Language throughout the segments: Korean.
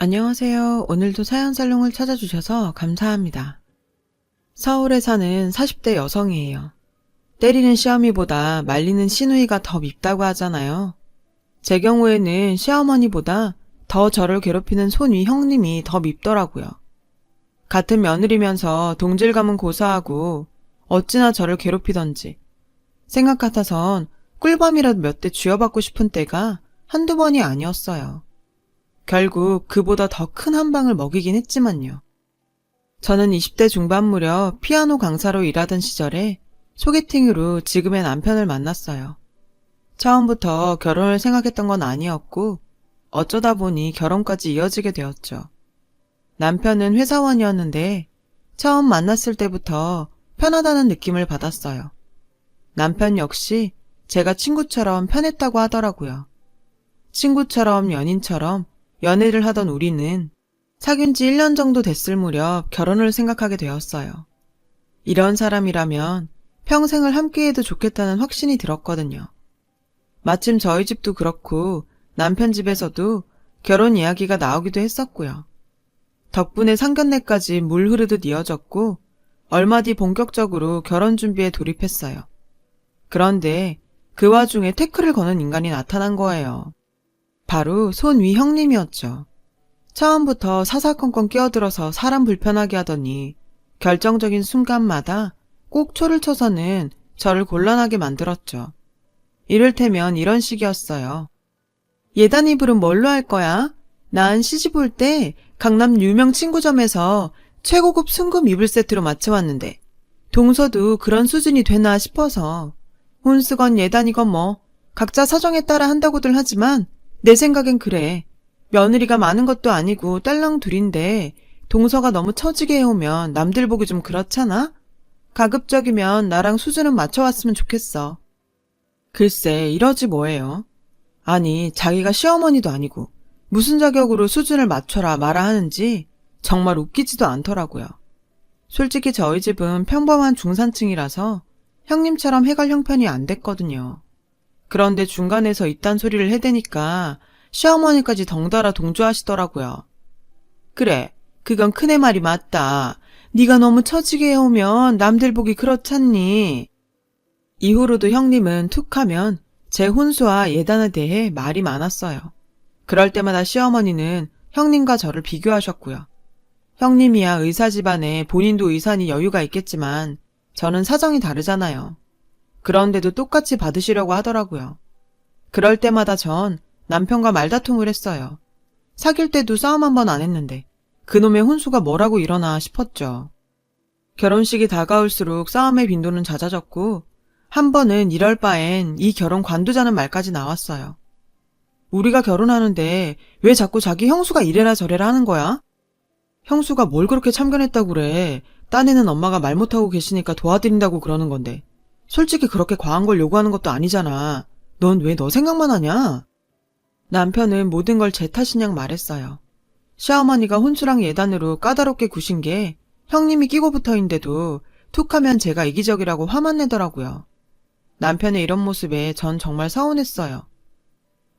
안녕하세요. 오늘도 사연살롱을 찾아주셔서 감사합니다. 서울에 사는 40대 여성이에요. 때리는 시어미보다 말리는 시누이가 더 밉다고 하잖아요. 제 경우에는 시어머니보다 더 저를 괴롭히는 손위 형님이 더 밉더라고요. 같은 며느리면서 동질감은 고사하고 어찌나 저를 괴롭히던지 생각 같아선 꿀밤이라도 몇 대 쥐어받고 싶은 때가 한두 번이 아니었어요. 결국 그보다 더 큰 한 방을 먹이긴 했지만요. 저는 20대 중반 무렵 피아노 강사로 일하던 시절에 소개팅으로 지금의 남편을 만났어요. 처음부터 결혼을 생각했던 건 아니었고 어쩌다 보니 결혼까지 이어지게 되었죠. 남편은 회사원이었는데 처음 만났을 때부터 편하다는 느낌을 받았어요. 남편 역시 제가 친구처럼 편했다고 하더라고요. 친구처럼 연인처럼 연애를 하던 우리는 사귄 지 1년 정도 됐을 무렵 결혼을 생각하게 되었어요. 이런 사람이라면 평생을 함께해도 좋겠다는 확신이 들었거든요. 마침 저희 집도 그렇고 남편 집에서도 결혼 이야기가 나오기도 했었고요. 덕분에 상견례까지 물 흐르듯 이어졌고 얼마 뒤 본격적으로 결혼 준비에 돌입했어요. 그런데 그 와중에 태클을 거는 인간이 나타난 거예요. 바로 손위 형님이었죠. 처음부터 사사건건 끼어들어서 사람 불편하게 하더니 결정적인 순간마다 꼭 초를 쳐서는 저를 곤란하게 만들었죠. 이를테면 이런 식이었어요. 예단 이불은 뭘로 할 거야? 난 시집 올 때 강남 유명 친구점에서 최고급 순금 이불 세트로 맞춰왔는데 동서도 그런 수준이 되나 싶어서 혼수건 예단이건 뭐 각자 사정에 따라 한다고들 하지만 내 생각엔 그래. 며느리가 많은 것도 아니고 딸랑 둘인데 동서가 너무 처지게 해오면 남들 보기 좀 그렇잖아? 가급적이면 나랑 수준은 맞춰왔으면 좋겠어. 글쎄 이러지 뭐예요. 아니 자기가 시어머니도 아니고 무슨 자격으로 수준을 맞춰라 마라 하는지 정말 웃기지도 않더라고요. 솔직히 저희 집은 평범한 중산층이라서 형님처럼 해갈 형편이 안 됐거든요. 그런데 중간에서 이딴 소리를 해대니까 시어머니까지 덩달아 동조하시더라고요. 그래, 그건 큰애 말이 맞다. 네가 너무 처지게 해오면 남들 보기 그렇잖니. 이후로도 형님은 툭하면 제 혼수와 예단에 대해 말이 많았어요. 그럴 때마다 시어머니는 형님과 저를 비교하셨고요. 형님이야 의사 집안에 본인도 의사니 여유가 있겠지만 저는 사정이 다르잖아요. 그런데도 똑같이 받으시려고 하더라고요. 그럴 때마다 전 남편과 말다툼을 했어요. 사귈 때도 싸움 한 번 안 했는데 그놈의 혼수가 뭐라고 이러나 싶었죠. 결혼식이 다가올수록 싸움의 빈도는 잦아졌고 한 번은 이럴 바엔 이 결혼 관두자는 말까지 나왔어요. 우리가 결혼하는데 왜 자꾸 자기 형수가 이래라 저래라 하는 거야? 형수가 뭘 그렇게 참견했다고 그래. 딴에는 엄마가 말 못하고 계시니까 도와드린다고 그러는 건데 솔직히 그렇게 과한 걸 요구하는 것도 아니잖아. 넌 왜 너 생각만 하냐? 남편은 모든 걸 제 탓이냥 말했어요. 시어머니가 혼수랑 예단으로 까다롭게 구신 게 형님이 끼고 붙어있는데도 툭하면 제가 이기적이라고 화만 내더라고요. 남편의 이런 모습에 전 정말 서운했어요.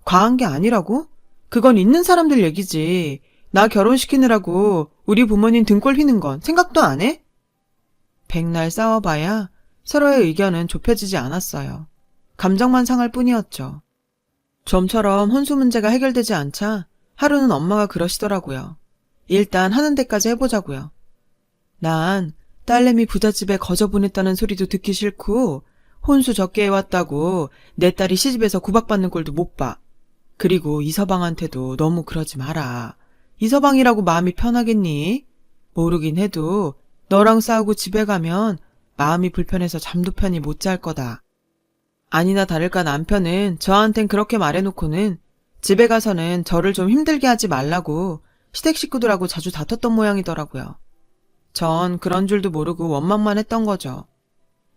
과한 게 아니라고? 그건 있는 사람들 얘기지. 나 결혼시키느라고 우리 부모님 등골 휘는 건 생각도 안 해? 백날 싸워봐야 서로의 의견은 좁혀지지 않았어요. 감정만 상할 뿐이었죠. 좀처럼 혼수 문제가 해결되지 않자 하루는 엄마가 그러시더라고요. 일단 하는 데까지 해보자고요. 난 딸내미 부잣집에 거저 보냈다는 소리도 듣기 싫고 혼수 적게 해왔다고 내 딸이 시집에서 구박받는 꼴도 못 봐. 그리고 이서방한테도 너무 그러지 마라. 이서방이라고 마음이 편하겠니? 모르긴 해도 너랑 싸우고 집에 가면 마음이 불편해서 잠도 편히 못 잘 거다. 아니나 다를까 남편은 저한텐 그렇게 말해놓고는 집에 가서는 저를 좀 힘들게 하지 말라고 시댁 식구들하고 자주 다퉜던 모양이더라고요. 전 그런 줄도 모르고 원망만 했던 거죠.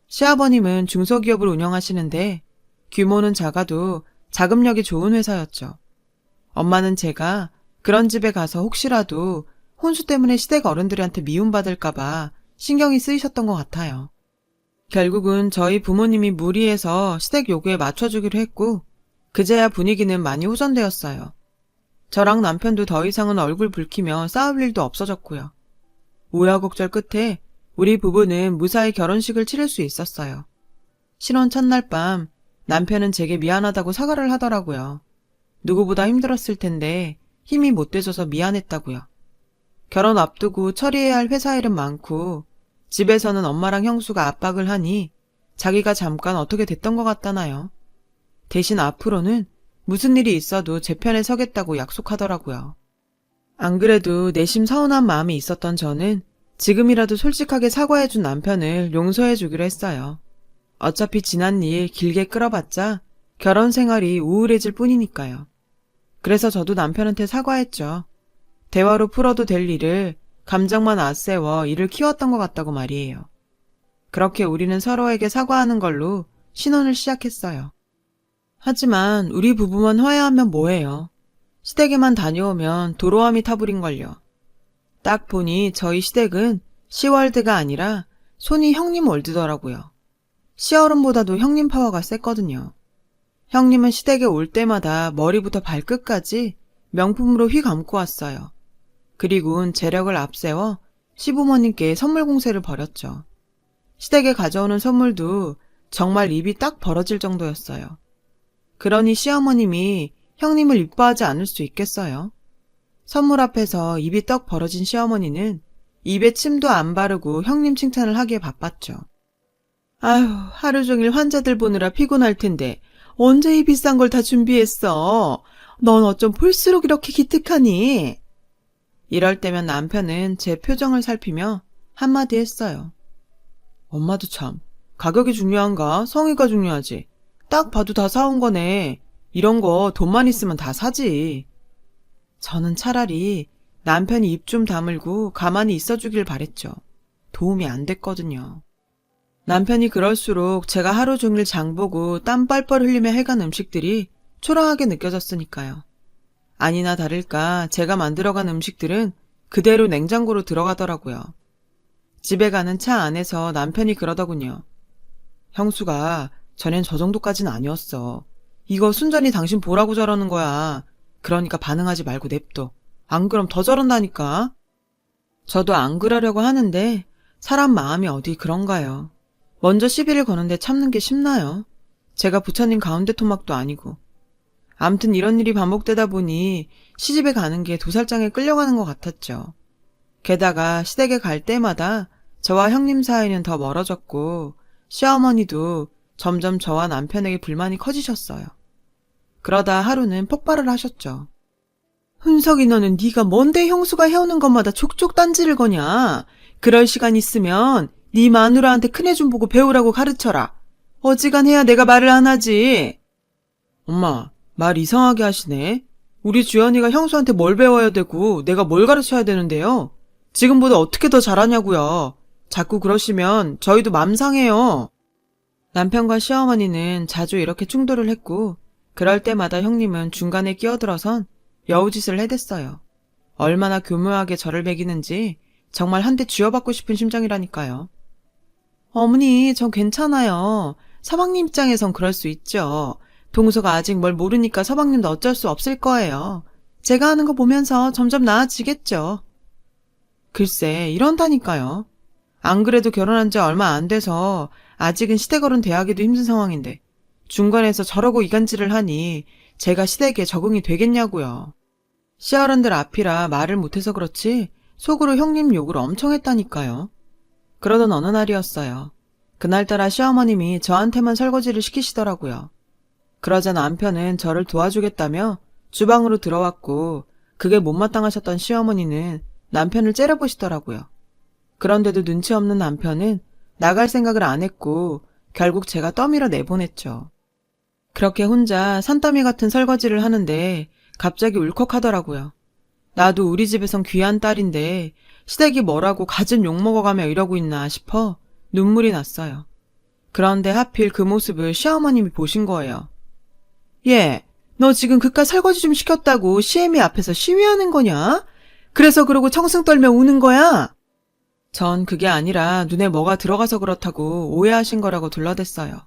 시아버님은 중소기업을 운영하시는데 규모는 작아도 자금력이 좋은 회사였죠. 엄마는 제가 그런 집에 가서 혹시라도 혼수 때문에 시댁 어른들한테 미움받을까봐 신경이 쓰이셨던 것 같아요. 결국은 저희 부모님이 무리해서 시댁 요구에 맞춰주기로 했고 그제야 분위기는 많이 호전되었어요. 저랑 남편도 더 이상은 얼굴 붉히며 싸울 일도 없어졌고요. 우여곡절 끝에 우리 부부는 무사히 결혼식을 치를 수 있었어요. 신혼 첫날 밤 남편은 제게 미안하다고 사과를 하더라고요. 누구보다 힘들었을 텐데 힘이 못 돼줘서 미안했다고요. 결혼 앞두고 처리해야 할 회사 일은 많고 집에서는 엄마랑 형수가 압박을 하니 자기가 잠깐 어떻게 됐던 것 같다나요. 대신 앞으로는 무슨 일이 있어도 제 편에 서겠다고 약속하더라고요. 안 그래도 내심 서운한 마음이 있었던 저는 지금이라도 솔직하게 사과해준 남편을 용서해주기로 했어요. 어차피 지난 일 길게 끌어봤자 결혼 생활이 우울해질 뿐이니까요. 그래서 저도 남편한테 사과했죠. 대화로 풀어도 될 일을 감정만 앞세워 일을 키웠던 것 같다고 말이에요. 그렇게 우리는 서로에게 사과하는 걸로 신혼을 시작했어요. 하지만 우리 부부만 화해하면 뭐해요. 시댁에만 다녀오면 도로함이 타버린걸요. 딱 보니 저희 시댁은 시월드가 아니라 손이 형님 월드더라고요. 시어른보다도 형님 파워가 셌거든요. 형님은 시댁에 올 때마다 머리부터 발끝까지 명품으로 휘감고 왔어요. 그리고는 재력을 앞세워 시부모님께 선물 공세를 벌였죠. 시댁에 가져오는 선물도 정말 입이 딱 벌어질 정도였어요. 그러니 시어머님이 형님을 이뻐하지 않을 수 있겠어요? 선물 앞에서 입이 떡 벌어진 시어머니는 입에 침도 안 바르고 형님 칭찬을 하기에 바빴죠. 아휴, 하루 종일 환자들 보느라 피곤할 텐데 언제 이 비싼 걸 다 준비했어? 넌 어쩜 볼수록 이렇게 기특하니? 이럴 때면 남편은 제 표정을 살피며 한마디 했어요. 엄마도 참, 가격이 중요한가? 성의가 중요하지. 딱 봐도 다 사온 거네. 이런 거 돈만 있으면 다 사지. 저는 차라리 남편이 입 좀 다물고 가만히 있어주길 바랬죠. 도움이 안 됐거든요. 남편이 그럴수록 제가 하루 종일 장보고 땀 뻘뻘 흘리며 해간 음식들이 초라하게 느껴졌으니까요. 아니나 다를까 제가 만들어간 음식들은 그대로 냉장고로 들어가더라고요. 집에 가는 차 안에서 남편이 그러더군요. 형수가 전엔 저 정도까진 아니었어. 이거 순전히 당신 보라고 저러는 거야. 그러니까 반응하지 말고 냅둬. 안 그럼 더 저런다니까. 저도 안 그러려고 하는데 사람 마음이 어디 그런가요. 먼저 시비를 거는데 참는 게 쉽나요? 제가 부처님 가운데 토막도 아니고. 암튼 이런 일이 반복되다 보니 시집에 가는 게 도살장에 끌려가는 것 같았죠. 게다가 시댁에 갈 때마다 저와 형님 사이는 더 멀어졌고 시어머니도 점점 저와 남편에게 불만이 커지셨어요. 그러다 하루는 폭발을 하셨죠. 훈석이 너는 네가 뭔데 형수가 해오는 것마다 족족 딴지를 거냐. 그럴 시간 있으면 네 마누라한테 큰애 좀 보고 배우라고 가르쳐라. 어지간해야 내가 말을 안 하지. 엄마, 말 이상하게 하시네. 우리 주연이가 형수한테 뭘 배워야 되고 내가 뭘 가르쳐야 되는데요. 지금보다 어떻게 더 잘하냐고요. 자꾸 그러시면 저희도 맘 상해요. 남편과 시어머니는 자주 이렇게 충돌을 했고 그럴 때마다 형님은 중간에 끼어들어선 여우짓을 해댔어요. 얼마나 교묘하게 저를 매기는지 정말 한 대 쥐어받고 싶은 심정이라니까요. 어머니, 전 괜찮아요. 서방님 입장에선 그럴 수 있죠. 동서가 아직 뭘 모르니까 서방님도 어쩔 수 없을 거예요. 제가 하는 거 보면서 점점 나아지겠죠. 글쎄, 이런다니까요. 안 그래도 결혼한 지 얼마 안 돼서 아직은 시댁어른 대하기도 힘든 상황인데 중간에서 저러고 이간질을 하니 제가 시댁에 적응이 되겠냐고요. 시어른들 앞이라 말을 못해서 그렇지 속으로 형님 욕을 엄청 했다니까요. 그러던 어느 날이었어요. 그날따라 시어머님이 저한테만 설거지를 시키시더라고요. 그러자 남편은 저를 도와주겠다며 주방으로 들어왔고 그게 못마땅하셨던 시어머니는 남편을 째려보시더라고요. 그런데도 눈치 없는 남편은 나갈 생각을 안 했고 결국 제가 떠밀어 내보냈죠. 그렇게 혼자 산더미 같은 설거지를 하는데 갑자기 울컥하더라고요. 나도 우리 집에선 귀한 딸인데 시댁이 뭐라고 갖은 욕 먹어가며 이러고 있나 싶어 눈물이 났어요. 그런데 하필 그 모습을 시어머님이 보신 거예요. 얘, 너 지금 그깟 설거지 좀 시켰다고 시애미 앞에서 시위하는 거냐? 그래서 그러고 청승 떨며 우는 거야? 전 그게 아니라 눈에 뭐가 들어가서 그렇다고 오해하신 거라고 둘러댔어요.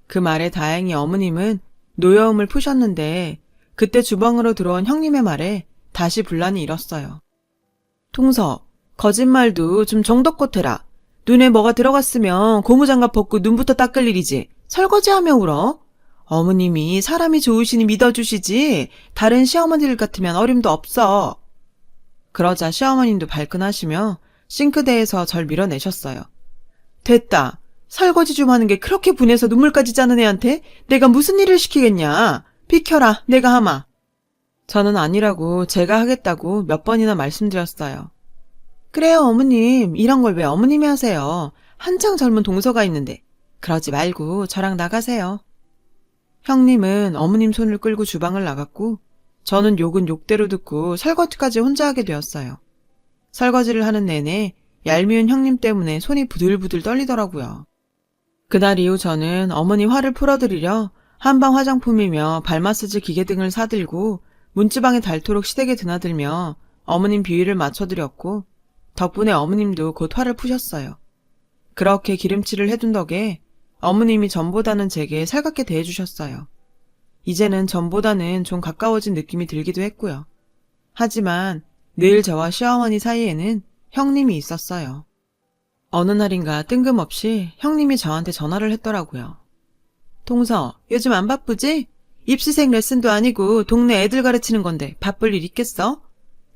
그 말에 다행히 어머님은 노여움을 푸셨는데 그때 주방으로 들어온 형님의 말에 다시 분란이 일었어요. 통서, 거짓말도 좀 정도껏 해라. 눈에 뭐가 들어갔으면 고무장갑 벗고 눈부터 닦을 일이지. 설거지하며 울어. 어머님이 사람이 좋으시니 믿어주시지 다른 시어머니들 같으면 어림도 없어. 그러자 시어머님도 발끈하시며 싱크대에서 절 밀어내셨어요. 됐다. 설거지 좀 하는 게 그렇게 분해서 눈물까지 짜는 애한테 내가 무슨 일을 시키겠냐. 비켜라. 내가 하마. 저는 아니라고 제가 하겠다고 몇 번이나 말씀드렸어요. 그래요 어머님. 이런 걸 왜 어머님이 하세요. 한창 젊은 동서가 있는데. 그러지 말고 저랑 나가세요. 형님은 어머님 손을 끌고 주방을 나갔고 저는 욕은 욕대로 듣고 설거지까지 혼자 하게 되었어요. 설거지를 하는 내내 얄미운 형님 때문에 손이 부들부들 떨리더라고요. 그날 이후 저는 어머니 화를 풀어드리려 한방 화장품이며 발 마사지 기계 등을 사들고 문지방에 닳도록 시댁에 드나들며 어머님 비위를 맞춰드렸고 덕분에 어머님도 곧 화를 푸셨어요. 그렇게 기름칠을 해둔 덕에 어머님이 전보다는 제게 살갑게 대해주셨어요. 이제는 전보다는 좀 가까워진 느낌이 들기도 했고요. 하지만 늘 저와 시어머니 사이에는 형님이 있었어요. 어느 날인가 뜬금없이 형님이 저한테 전화를 했더라고요. 동서, 요즘 안 바쁘지? 입시생 레슨도 아니고 동네 애들 가르치는 건데 바쁠 일 있겠어?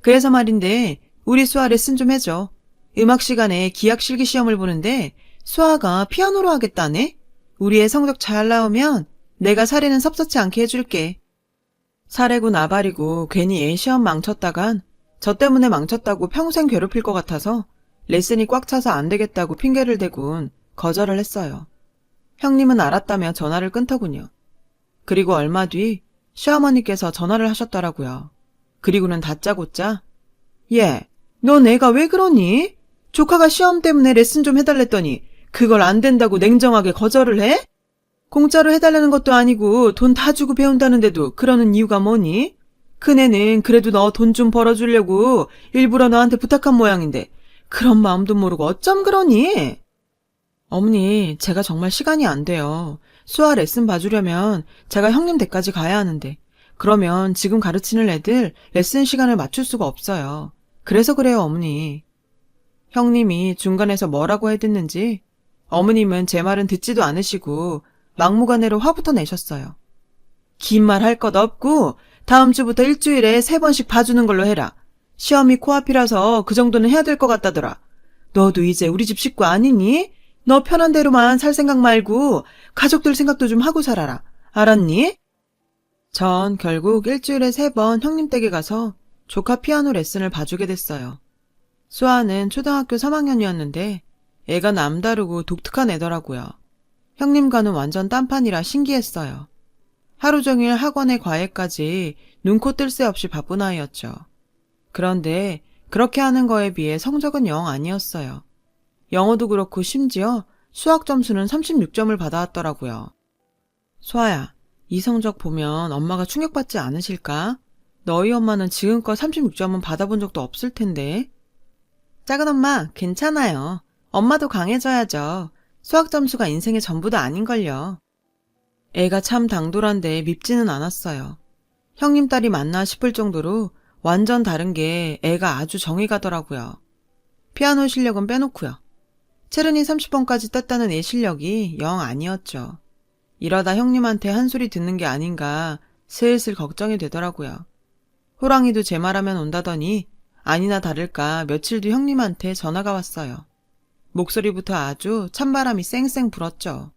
그래서 말인데 우리 수아 레슨 좀 해줘. 음악 시간에 기악 실기 시험을 보는데 수아가 피아노로 하겠다네? 우리 애 성적 잘 나오면 내가 사례는 섭섭치 않게 해줄게. 사례고 나발이고 괜히 애 시험 망쳤다간 저 때문에 망쳤다고 평생 괴롭힐 것 같아서 레슨이 꽉 차서 안 되겠다고 핑계를 대곤 거절을 했어요. 형님은 알았다며 전화를 끊더군요. 그리고 얼마 뒤 시어머니께서 전화를 하셨더라고요. 그리고는 다짜고짜 얘, 넌 애가 왜 그러니? 조카가 시험 때문에 레슨 좀 해달랬더니 그걸 안 된다고 냉정하게 거절을 해? 공짜로 해달라는 것도 아니고 돈 다 주고 배운다는데도 그러는 이유가 뭐니? 큰애는 그래도 너 돈 좀 벌어주려고 일부러 너한테 부탁한 모양인데 그런 마음도 모르고 어쩜 그러니? 어머니, 제가 정말 시간이 안 돼요. 수아 레슨 봐주려면 제가 형님 댁까지 가야 하는데 그러면 지금 가르치는 애들 레슨 시간을 맞출 수가 없어요. 그래서 그래요, 어머니. 형님이 중간에서 뭐라고 해댔는지 어머님은 제 말은 듣지도 않으시고 막무가내로 화부터 내셨어요. 긴 말 할 것 없고 다음 주부터 일주일에 3번씩 봐주는 걸로 해라. 시험이 코앞이라서 그 정도는 해야 될 것 같다더라. 너도 이제 우리 집 식구 아니니? 너 편한 대로만 살 생각 말고 가족들 생각도 좀 하고 살아라. 알았니? 전 결국 일주일에 3번 형님 댁에 가서 조카 피아노 레슨을 봐주게 됐어요. 수아는 초등학교 3학년이었는데 애가 남다르고 독특한 애더라고요. 형님과는 완전 딴판이라 신기했어요. 하루 종일 학원에 과외까지 눈코 뜰 새 없이 바쁜 아이였죠. 그런데 그렇게 하는 거에 비해 성적은 영 아니었어요. 영어도 그렇고 심지어 수학 점수는 36점을 받아왔더라고요. 수아야, 이 성적 보면 엄마가 충격받지 않으실까? 너희 엄마는 지금껏 36점은 받아본 적도 없을 텐데. 작은 엄마, 괜찮아요. 엄마도 강해져야죠. 수학 점수가 인생의 전부도 아닌걸요. 애가 참 당돌한데 밉지는 않았어요. 형님 딸이 맞나 싶을 정도로 완전 다른 게 애가 아주 정이 가더라고요. 피아노 실력은 빼놓고요. 체르니 30번까지 땄다는 애 실력이 영 아니었죠. 이러다 형님한테 한 소리 듣는 게 아닌가 슬슬 걱정이 되더라고요. 호랑이도 제 말하면 온다더니 아니나 다를까 며칠 뒤 형님한테 전화가 왔어요. 목소리부터 아주 찬바람이 쌩쌩 불었죠.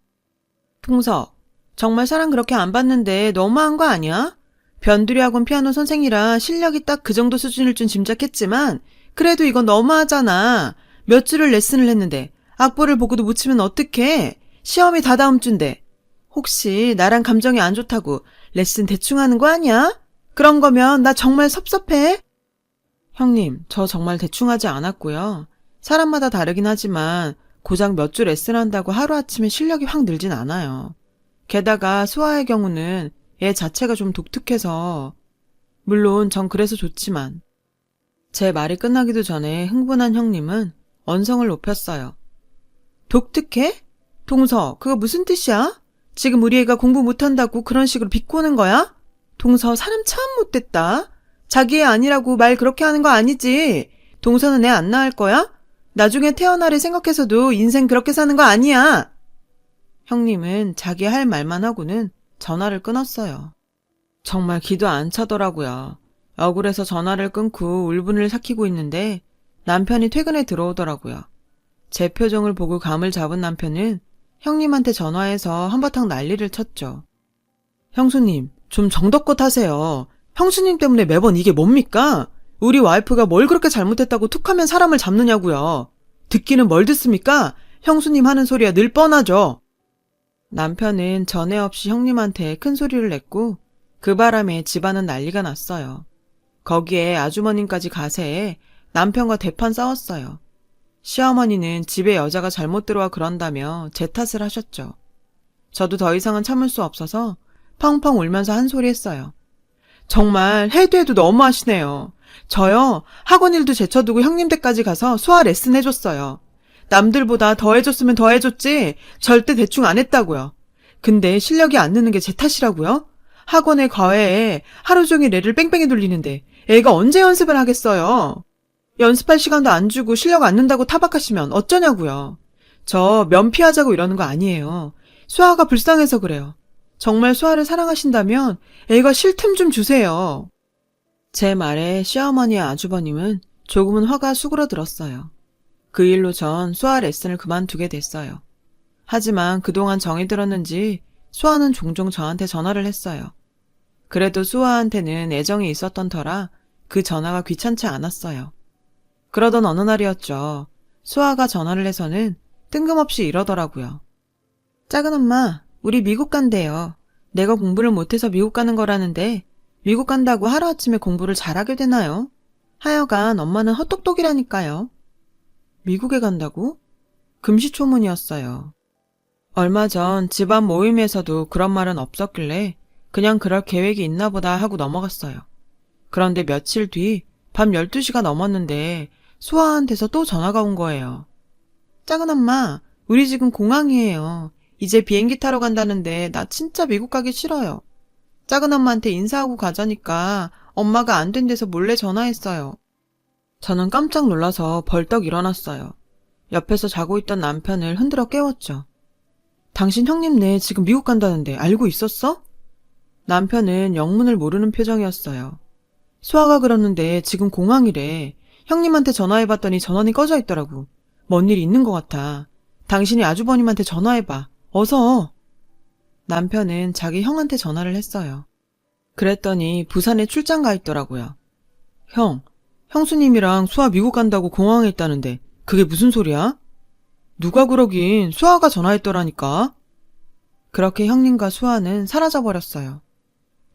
통서, 정말 사랑 그렇게 안 받는데 너무한 거 아니야? 변두리 학원 피아노 선생이라 실력이 딱 그 정도 수준일 줄 짐작했지만 그래도 이건 너무하잖아. 몇 주를 레슨을 했는데 악보를 보고도 못 치면 어떡해? 시험이 다 다음 주인데. 혹시 나랑 감정이 안 좋다고 레슨 대충 하는 거 아니야? 그런 거면 나 정말 섭섭해. 형님, 저 정말 대충 하지 않았고요. 사람마다 다르긴 하지만 고작 몇 주 레슨한다고 하루아침에 실력이 확 늘진 않아요. 게다가 수아의 경우는 애 자체가 좀 독특해서 물론 전 그래서 좋지만 제 말이 끝나기도 전에 흥분한 형님은 언성을 높였어요. 독특해? 동서, 그거 무슨 뜻이야? 지금 우리 애가 공부 못한다고 그런 식으로 비꼬는 거야? 동서 사람 참 못됐다. 자기 애 아니라고 말 그렇게 하는 거 아니지. 동서는 애 안 낳을 거야? 나중에 태어나를 생각해서도 인생 그렇게 사는 거 아니야. 형님은 자기 할 말만 하고는 전화를 끊었어요. 정말 기도 안 차더라고요. 억울해서 전화를 끊고 울분을 삭히고 있는데 남편이 퇴근에 들어오더라고요. 제 표정을 보고 감을 잡은 남편은 형님한테 전화해서 한바탕 난리를 쳤죠. 형수님, 좀 정덕껏 하세요. 형수님 때문에 매번 이게 뭡니까? 우리 와이프가 뭘 그렇게 잘못했다고 툭하면 사람을 잡느냐고요. 듣기는 뭘 듣습니까? 형수님 하는 소리야 늘 뻔하죠. 남편은 전에 없이 형님한테 큰 소리를 냈고 그 바람에 집안은 난리가 났어요. 거기에 아주머님까지 가세해 남편과 대판 싸웠어요. 시어머니는 집에 여자가 잘못 들어와 그런다며 제 탓을 하셨죠. 저도 더 이상은 참을 수 없어서 펑펑 울면서 한 소리 했어요. 정말 해도 해도 너무하시네요. 저요 학원 일도 제쳐두고 형님 댁까지 가서 수화 레슨 해줬어요. 남들보다 더 해줬으면 더 해줬지 절대 대충 안 했다고요. 근데 실력이 안 느는 게 제 탓이라고요? 학원에 과외에 하루 종일 애를 뺑뺑이 돌리는데 애가 언제 연습을 하겠어요? 연습할 시간도 안 주고 실력 안 는다고 타박하시면 어쩌냐고요. 저 면피하자고 이러는 거 아니에요. 수아가 불쌍해서 그래요. 정말 수아를 사랑하신다면 애가 쉴 틈 좀 주세요. 제 말에 시어머니와 아주버님은 조금은 화가 수그러들었어요. 그 일로 전 수아 레슨을 그만두게 됐어요. 하지만 그동안 정이 들었는지 수아는 종종 저한테 전화를 했어요. 그래도 수아한테는 애정이 있었던 터라 그 전화가 귀찮지 않았어요. 그러던 어느 날이었죠. 수아가 전화를 해서는 뜬금없이 이러더라고요. 작은 엄마, 우리 미국 간대요. 내가 공부를 못해서 미국 가는 거라는데 미국 간다고 하루아침에 공부를 잘하게 되나요? 하여간 엄마는 헛똑똑이라니까요. 미국에 간다고? 금시초문이었어요. 얼마 전 집안 모임에서도 그런 말은 없었길래 그냥 그럴 계획이 있나 보다 하고 넘어갔어요. 그런데 며칠 뒤 밤 12시가 넘었는데 수아한테서 또 전화가 온 거예요. 작은 엄마, 우리 지금 공항이에요. 이제 비행기 타러 간다는데 나 진짜 미국 가기 싫어요. 작은 엄마한테 인사하고 가자니까 엄마가 안 된대서 몰래 전화했어요. 저는 깜짝 놀라서 벌떡 일어났어요. 옆에서 자고 있던 남편을 흔들어 깨웠죠. 당신 형님네 지금 미국 간다는데 알고 있었어? 남편은 영문을 모르는 표정이었어요. 수아가 그러는데 지금 공항이래. 형님한테 전화해봤더니 전원이 꺼져 있더라고. 뭔 일이 있는 것 같아. 당신이 아주버님한테 전화해봐. 어서. 남편은 자기 형한테 전화를 했어요. 그랬더니 부산에 출장 가 있더라고요. 형수님이랑 수아 미국 간다고 공항에 있다는데 그게 무슨 소리야? 누가 그러긴 수아가 전화했더라니까. 그렇게 형님과 수아는 사라져버렸어요.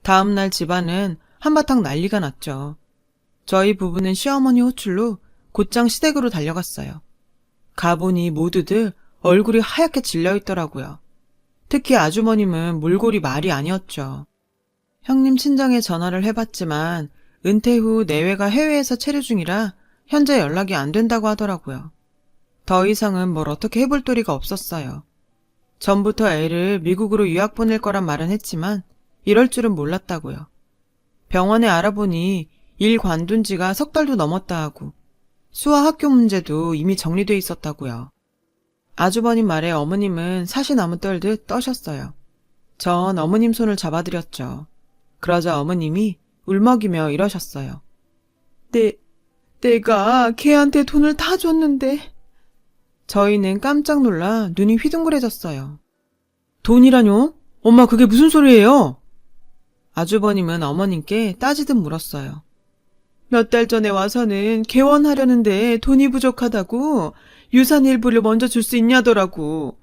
다음날 집안은 한바탕 난리가 났죠. 저희 부부는 시어머니 호출로 곧장 시댁으로 달려갔어요. 가보니 모두들 얼굴이 하얗게 질려있더라고요. 특히 아주머님은 몰골이 말이 아니었죠. 형님 친정에 전화를 해봤지만 은퇴 후 내외가 해외에서 체류 중이라 현재 연락이 안 된다고 하더라고요. 더 이상은 뭘 어떻게 해볼 도리가 없었어요. 전부터 애를 미국으로 유학 보낼 거란 말은 했지만 이럴 줄은 몰랐다고요. 병원에 알아보니 일 관둔 지가 석 달도 넘었다 하고 수아 학교 문제도 이미 정리돼 있었다고요. 아주버님 말에 어머님은 사시나무 떨듯 떠셨어요. 전 어머님 손을 잡아드렸죠. 그러자 어머님이 울먹이며 이러셨어요. 내가 걔한테 돈을 다 줬는데. 저희는 깜짝 놀라 눈이 휘둥그레졌어요. 돈이라뇨? 엄마 그게 무슨 소리예요? 아주버님은 어머님께 따지듯 물었어요. 몇 달 전에 와서는 개원하려는데 돈이 부족하다고 유산 일부를 먼저 줄 수 있냐더라고.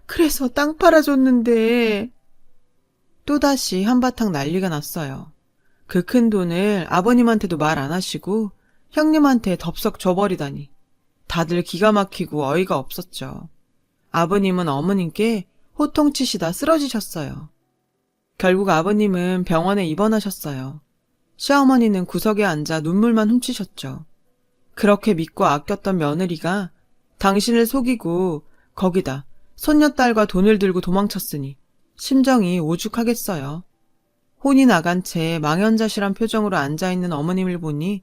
그래서 땅 팔아줬는데. 또다시 한바탕 난리가 났어요. 그 큰 돈을 아버님한테도 말 안 하시고 형님한테 덥석 줘버리다니. 다들 기가 막히고 어이가 없었죠. 아버님은 어머님께 호통치시다 쓰러지셨어요. 결국 아버님은 병원에 입원하셨어요. 시어머니는 구석에 앉아 눈물만 훔치셨죠. 그렇게 믿고 아꼈던 며느리가 당신을 속이고 거기다 손녀딸과 돈을 들고 도망쳤으니 심정이 오죽하겠어요. 혼이 나간 채 망연자실한 표정으로 앉아있는 어머님을 보니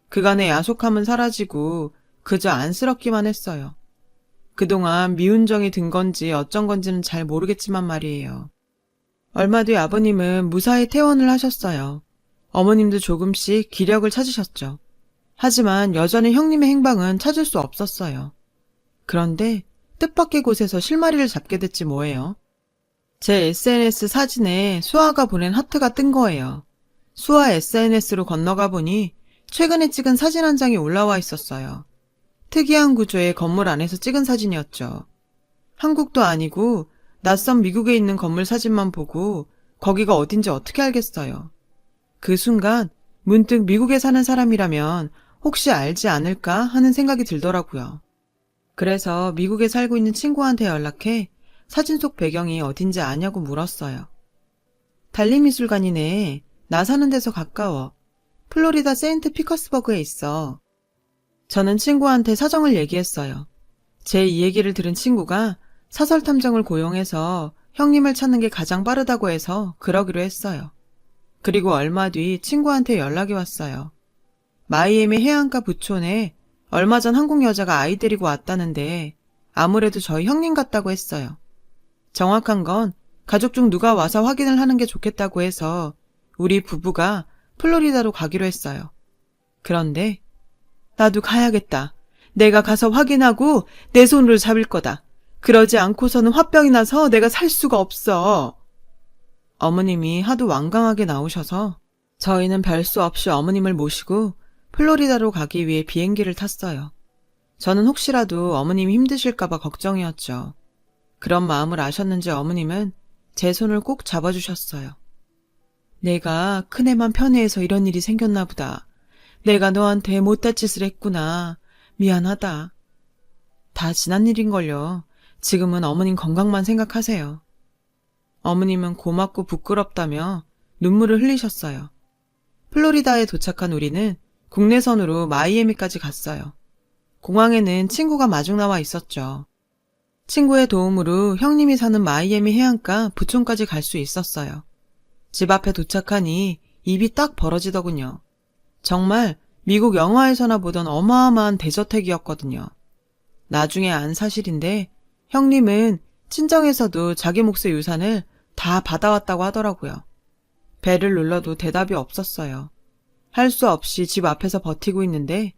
그간의 야속함은 사라지고 그저 안쓰럽기만 했어요. 그동안 미운 정이 든 건지 어쩐 건지는 잘 모르겠지만 말이에요. 얼마 뒤 아버님은 무사히 퇴원을 하셨어요. 어머님도 조금씩 기력을 찾으셨죠. 하지만 여전히 형님의 행방은 찾을 수 없었어요. 그런데 뜻밖의 곳에서 실마리를 잡게 됐지 뭐예요. 제 SNS 사진에 수아가 보낸 하트가 뜬 거예요. 수아 SNS로 건너가 보니 최근에 찍은 사진 한 장이 올라와 있었어요. 특이한 구조의 건물 안에서 찍은 사진이었죠. 한국도 아니고 낯선 미국에 있는 건물 사진만 보고 거기가 어딘지 어떻게 알겠어요. 그 순간 문득 미국에 사는 사람이라면 혹시 알지 않을까 하는 생각이 들더라고요. 그래서 미국에 살고 있는 친구한테 연락해 사진 속 배경이 어딘지 아냐고 물었어요. 달리미술관이네. 나 사는 데서 가까워. 플로리다 세인트 피커스버그에 있어. 저는 친구한테 사정을 얘기했어요. 제 이 얘기를 들은 친구가 사설 탐정을 고용해서 형님을 찾는 게 가장 빠르다고 해서 그러기로 했어요. 그리고 얼마 뒤 친구한테 연락이 왔어요. 마이애미 해안가 부촌에 얼마 전 한국 여자가 아이 데리고 왔다는데 아무래도 저희 형님 같다고 했어요. 정확한 건 가족 중 누가 와서 확인을 하는 게 좋겠다고 해서 우리 부부가 플로리다로 가기로 했어요. 그런데 나도 가야겠다. 내가 가서 확인하고 내 손으로 잡을 거다. 그러지 않고서는 화병이 나서 내가 살 수가 없어. 어머님이 하도 완강하게 나오셔서 저희는 별 수 없이 어머님을 모시고 플로리다로 가기 위해 비행기를 탔어요. 저는 혹시라도 어머님이 힘드실까봐 걱정이었죠. 그런 마음을 아셨는지 어머님은 제 손을 꼭 잡아주셨어요. 내가 큰애만 편애해서 이런 일이 생겼나 보다. 내가 너한테 못할 짓을 했구나. 미안하다. 다 지난 일인걸요. 지금은 어머님 건강만 생각하세요. 어머님은 고맙고 부끄럽다며 눈물을 흘리셨어요. 플로리다에 도착한 우리는 국내선으로 마이애미까지 갔어요. 공항에는 친구가 마중 나와 있었죠. 친구의 도움으로 형님이 사는 마이애미 해안가 부촌까지 갈 수 있었어요. 집 앞에 도착하니 입이 딱 벌어지더군요. 정말 미국 영화에서나 보던 어마어마한 대저택이었거든요. 나중에 안 사실인데 형님은 친정에서도 자기 몫의 유산을 다 받아왔다고 하더라고요. 벨을 눌러도 대답이 없었어요. 할 수 없이 집 앞에서 버티고 있는데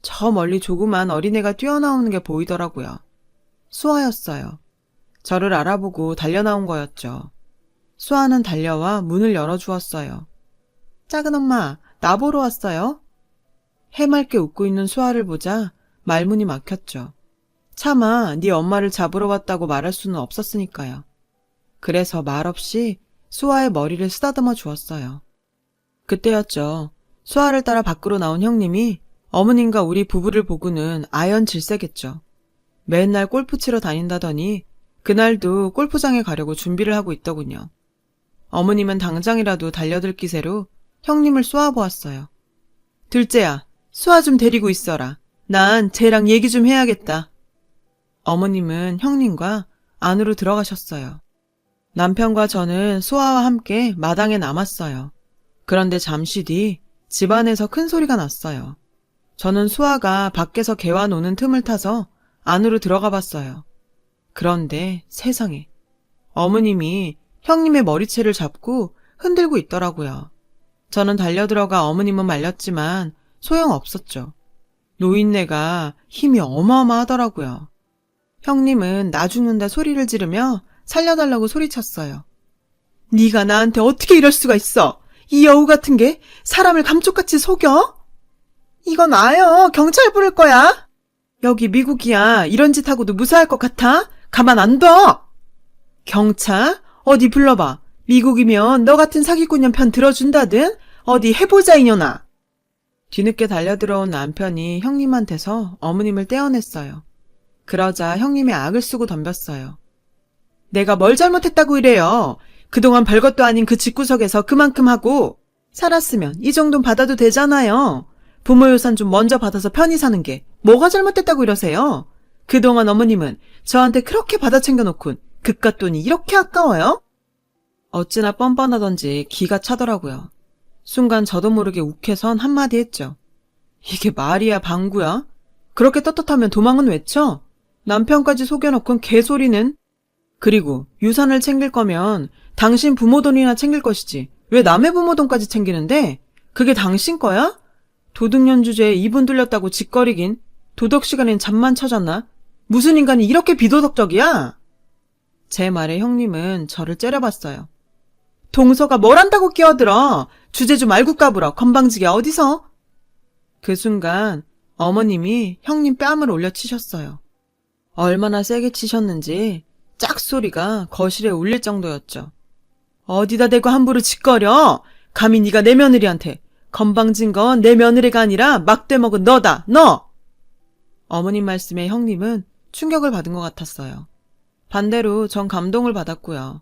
저 멀리 조그만 어린애가 뛰어나오는 게 보이더라고요. 수아였어요. 저를 알아보고 달려나온 거였죠. 수아는 달려와 문을 열어주었어요. 작은 엄마, 나 보러 왔어요? 해맑게 웃고 있는 수아를 보자 말문이 막혔죠. 차마 네 엄마를 잡으러 왔다고 말할 수는 없었으니까요. 그래서 말없이 수아의 머리를 쓰다듬어 주었어요. 그때였죠. 수아를 따라 밖으로 나온 형님이 어머님과 우리 부부를 보고는 아연 질색했죠. 맨날 골프 치러 다닌다더니 그날도 골프장에 가려고 준비를 하고 있더군요. 어머님은 당장이라도 달려들 기세로 형님을 쏘아보았어요. 둘째야, 수아 좀 데리고 있어라. 난 쟤랑 얘기 좀 해야겠다. 어머님은 형님과 안으로 들어가셨어요. 남편과 저는 수아와 함께 마당에 남았어요. 그런데 잠시 뒤 집안에서 큰 소리가 났어요. 저는 수아가 밖에서 개와 노는 틈을 타서 안으로 들어가 봤어요. 그런데 세상에 어머님이 형님의 머리채를 잡고 흔들고 있더라고요. 저는 달려들어가 어머님은 말렸지만 소용없었죠. 노인네가 힘이 어마어마하더라고요. 형님은 나 죽는다 소리를 지르며 살려달라고 소리쳤어요. 네가 나한테 어떻게 이럴 수가 있어? 이 여우 같은 게 사람을 감쪽같이 속여? 이건 나요. 경찰 부를 거야. 여기 미국이야. 이런 짓 하고도 무사할 것 같아? 가만 안 둬. 경찰? 어디 불러봐. 미국이면 너 같은 사기꾼년 편 들어준다든? 어디 해보자 이년아. 뒤늦게 달려들어온 남편이 형님한테서 어머님을 떼어냈어요. 그러자 형님이 악을 쓰고 덤볐어요. 내가 뭘 잘못했다고 이래요. 그동안 별것도 아닌 그 집구석에서 그만큼 하고 살았으면 이 정도는 받아도 되잖아요. 부모 유산 좀 먼저 받아서 편히 사는 게 뭐가 잘못됐다고 이러세요? 그동안 어머님은 저한테 그렇게 받아 챙겨놓곤 그깟 돈이 이렇게 아까워요? 어찌나 뻔뻔하던지 기가 차더라고요. 순간 저도 모르게 욱해선 한마디 했죠. 이게 말이야 방구야? 그렇게 떳떳하면 도망은 왜 쳐? 남편까지 속여놓곤 개소리는? 그리고 유산을 챙길 거면 당신 부모 돈이나 챙길 것이지. 왜 남의 부모 돈까지 챙기는데? 그게 당신 거야? 도둑년 주제에 입은 뚫렸다고 짓거리긴. 도덕 시간엔 잠만 찾았나? 무슨 인간이 이렇게 비도덕적이야? 제 말에 형님은 저를 째려봤어요. 동서가 뭘 한다고 끼어들어? 주제 좀 알고 까불어. 건방지게 어디서? 그 순간 어머님이 형님 뺨을 올려치셨어요. 얼마나 세게 치셨는지 짝소리가 거실에 울릴 정도였죠. 어디다 대고 함부로 짓거려? 감히 네가 내 며느리한테. 건방진 건 내 며느리가 아니라 막대 먹은 너다, 너! 어머님 말씀에 형님은 충격을 받은 것 같았어요. 반대로 전 감동을 받았고요.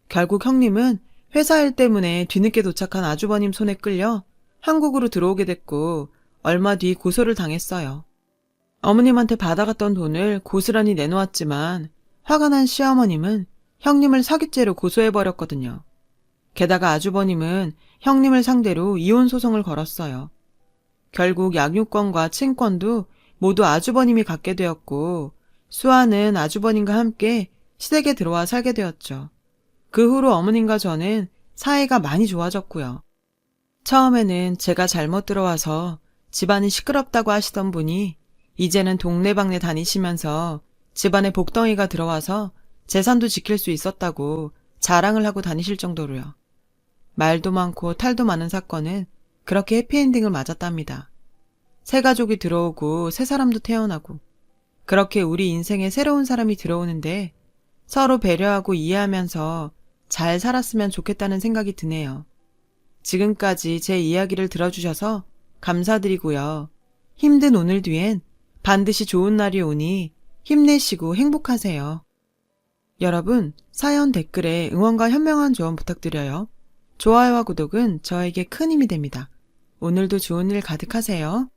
결국 형님은 회사 일 때문에 뒤늦게 도착한 아주버님 손에 끌려 한국으로 들어오게 됐고 얼마 뒤 고소를 당했어요. 어머님한테 받아갔던 돈을 고스란히 내놓았지만 화가 난 시어머님은 형님을 사기죄로 고소해버렸거든요. 게다가 아주버님은 형님을 상대로 이혼 소송을 걸었어요. 결국 양육권과 친권도 모두 아주버님이 갖게 되었고 수아는 아주버님과 함께 시댁에 들어와 살게 되었죠. 그 후로 어머님과 저는 사이가 많이 좋아졌고요. 처음에는 제가 잘못 들어와서 집안이 시끄럽다고 하시던 분이 이제는 동네방네 다니시면서 집안에 복덩이가 들어와서 재산도 지킬 수 있었다고 자랑을 하고 다니실 정도로요. 말도 많고 탈도 많은 사건은 그렇게 해피엔딩을 맞았답니다. 새 가족이 들어오고 새 사람도 태어나고 그렇게 우리 인생에 새로운 사람이 들어오는데 서로 배려하고 이해하면서 잘 살았으면 좋겠다는 생각이 드네요. 지금까지 제 이야기를 들어주셔서 감사드리고요. 힘든 오늘 뒤엔 반드시 좋은 날이 오니 힘내시고 행복하세요. 여러분, 사연 댓글에 응원과 현명한 조언 부탁드려요. 좋아요와 구독은 저에게 큰 힘이 됩니다. 오늘도 좋은 일 가득하세요.